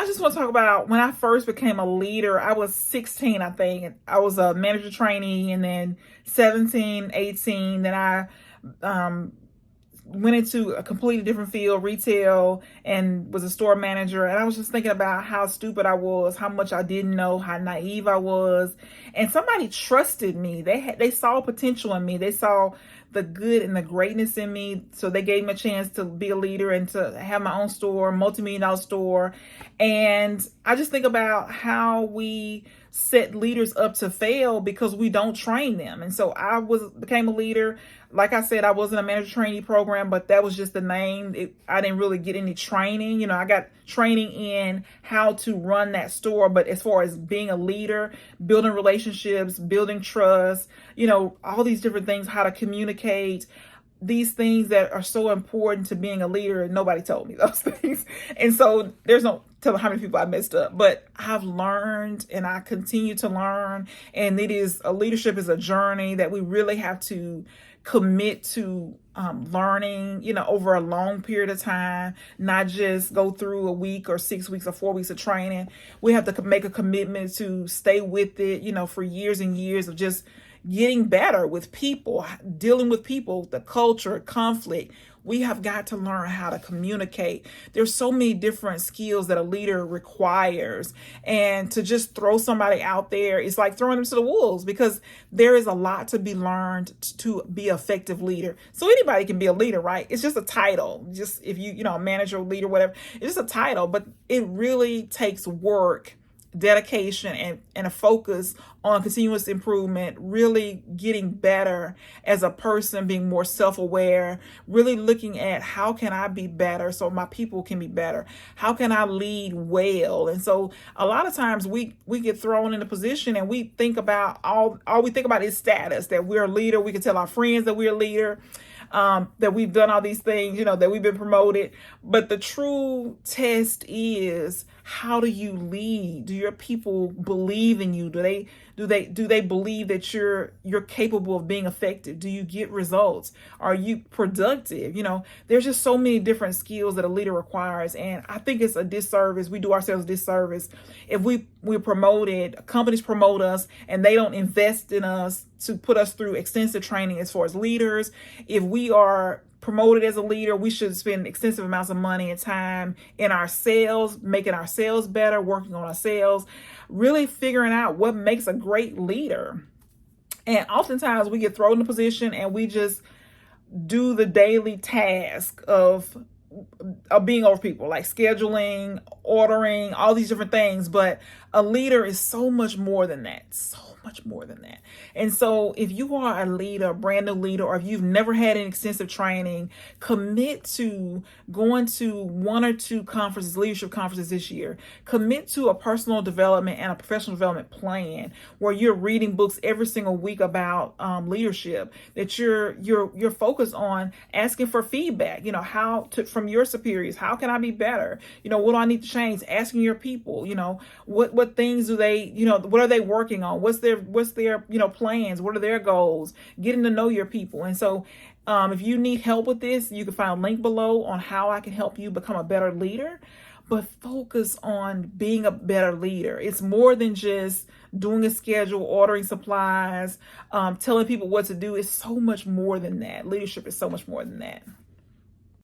just want to talk about when I first became a leader. I was 16, I think. I was a manager trainee, and then 17, 18. Then I um, went into a completely different field, retail, and was a store manager. And I was just thinking about how stupid I was, how much I didn't know, how naive I was. And somebody trusted me. They saw potential in me. They saw the good and the greatness in me. So they gave me a chance to be a leader and to have my own store, multi-million-dollar store. And I just think about how we set leaders up to fail because we don't train them. And so I became a leader. Like I said, I wasn't a manager trainee program, but that was just the name. I didn't really get any training. I got training in how to run that store, but as far as being a leader, building relationships, building trust, all these different things, how to communicate, these things that are so important to being a leader, and nobody told me those things. And so there's no telling how many people I messed up, but I've learned and I continue to learn. And leadership is a journey that we really have to commit to learning, over a long period of time, not just go through a week or 6 weeks or 4 weeks of training. We have to make a commitment to stay with it, for years and years of just getting better with people, dealing with people, the culture, conflict. We have got to learn how to communicate. There's so many different skills that a leader requires. And to just throw somebody out there, it's like throwing them to the wolves, because there is a lot to be learned to be an effective leader. So anybody can be a leader, right? It's just a title. Just if a manager, leader, whatever, it's just a title, but it really takes work, dedication, and a focus on continuous improvement, really getting better as a person, being more self-aware, really looking at how can I be better so my people can be better? How can I lead well? And so a lot of times we get thrown in a position and we think about all we think about is status, that we're a leader. We can tell our friends that we're a leader, that we've done all these things, that we've been promoted. But the true test is, how do you lead? Do your people believe in you? Do they believe that you're capable of being effective? Do you get results? Are you productive? There's just so many different skills that a leader requires. And I think it's a disservice. We do ourselves a disservice if we're promoted, companies promote us, and they don't invest in us to put us through extensive training as far as leaders. If we are promoted as a leader, we should spend extensive amounts of money and time in our sales, making our sales better, working on our sales, really figuring out what makes a great leader. And oftentimes we get thrown in a position and we just do the daily task of being over people, like scheduling, ordering, all these different things. But a leader is so much more than that. So much more than that. And so if you are a leader, a brand new leader, or if you've never had an extensive training, commit to going to 1 or 2 conferences, leadership conferences this year. Commit to a personal development and a professional development plan where you're reading books every single week about leadership, that you're focused on asking for feedback, from your superiors. How can I be better? What do I need to change? Asking your people, what things do they, what are they working on? What's their plans? What are their goals? Getting to know your people. And so if you need help with this, you can find a link below on how I can help you become a better leader. But focus on being a better leader. It's more than just doing a schedule, ordering supplies, telling people what to do. It's so much more than that. Leadership is so much more than that.